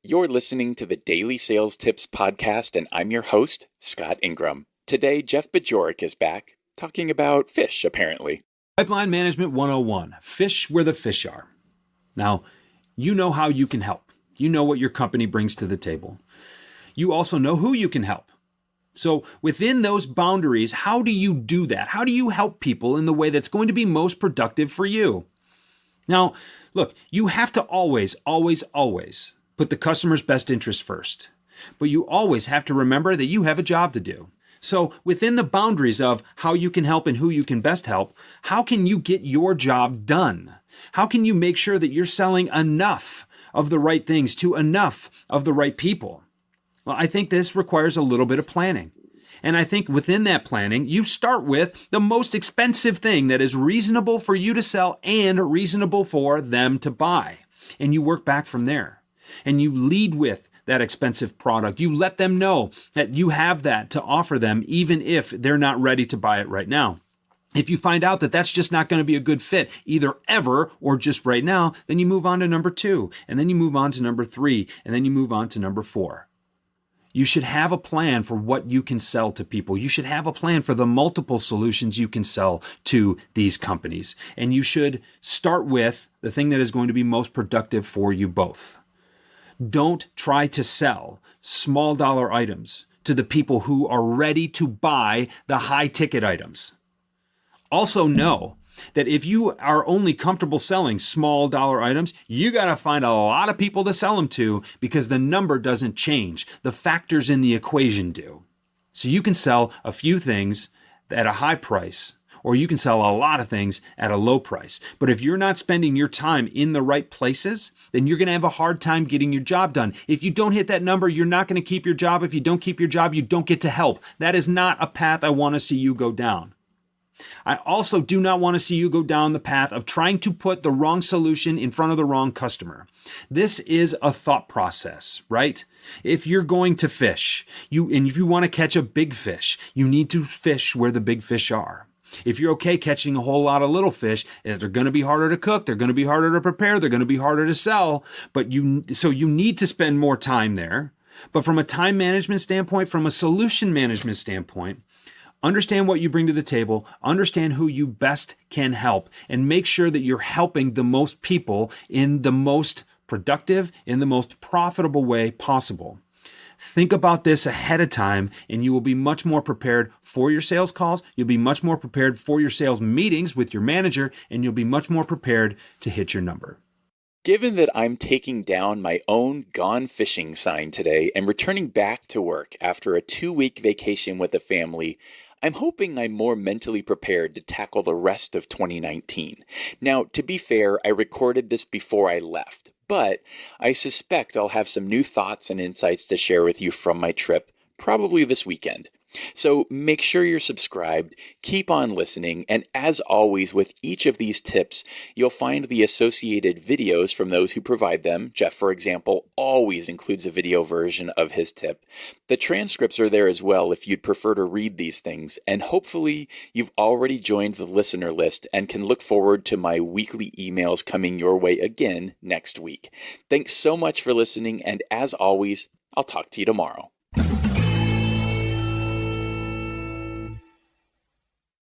You're listening to the Daily Sales Tips Podcast, and I'm your host, Scott Ingram. Today, Jeff Bajorek is back, talking about fish, apparently. Pipeline Management 101, fish where the fish are. Now, you know how you can help. You know what your company brings to the table. You also know who you can help. So within those boundaries, how do you do that? How do you help people in the way that's going to be most productive for you? Now, look, you have to always put the customer's best interest first. But you always have to remember that you have a job to do. So within the boundaries of how you can help and who you can best help, how can you get your job done? How can you make sure that you're selling enough of the right things to enough of the right people? Well, I think this requires a little bit of planning. And I think within that planning, you start with the most expensive thing that is reasonable for you to sell and reasonable for them to buy. And you work back from there. And you lead with that expensive product. You let them know that you have that to offer them, even if they're not ready to buy it right now. If you find out that that's just not going to be a good fit, either ever or just right now, then you move on to number 2, and then you move on to number 3, and then you move on to number 4. You should have a plan for what you can sell to people. You should have a plan for the multiple solutions you can sell to these companies. And you should start with the thing that is going to be most productive for you both. Don't try to sell small dollar items to the people who are ready to buy the high ticket items. Also know that if you are only comfortable selling small dollar items, you got to find a lot of people to sell them to because the number doesn't change. The factors in the equation do. So you can sell a few things at a high price, or you can sell a lot of things at a low price. But if you're not spending your time in the right places, then you're going to have a hard time getting your job done. If you don't hit that number, you're not going to keep your job. If you don't keep your job, you don't get to help. That is not a path I want to see you go down. I also do not want to see you go down the path of trying to put the wrong solution in front of the wrong customer. This is a thought process, right? If you're going to fish, and if you want to catch a big fish, you need to fish where the big fish are. If you're okay catching a whole lot of little fish, they're going to be harder to cook, they're going to be harder to prepare, they're going to be harder to sell, so you need to spend more time there. But from a time management standpoint, from a solution management standpoint, understand what you bring to the table, understand who you best can help, and make sure that you're helping the most people in the most productive, in the most profitable way possible. Think about this ahead of time, and you will be much more prepared for your sales calls. You'll be much more prepared for your sales meetings with your manager, and you'll be much more prepared to hit your number. Given that I'm taking down my own gone fishing sign today and returning back to work after a 2-week vacation with the family, I'm hoping I'm more mentally prepared to tackle the rest of 2019. Now, to be fair, I recorded this before I left, but I suspect I'll have some new thoughts and insights to share with you from my trip, probably this weekend. So make sure you're subscribed, keep on listening, and as always with each of these tips, you'll find the associated videos from those who provide them. Jeff, for example, always includes a video version of his tip. The transcripts are there as well if you'd prefer to read these things, and hopefully you've already joined the listener list and can look forward to my weekly emails coming your way again next week. Thanks so much for listening, and as always, I'll talk to you tomorrow.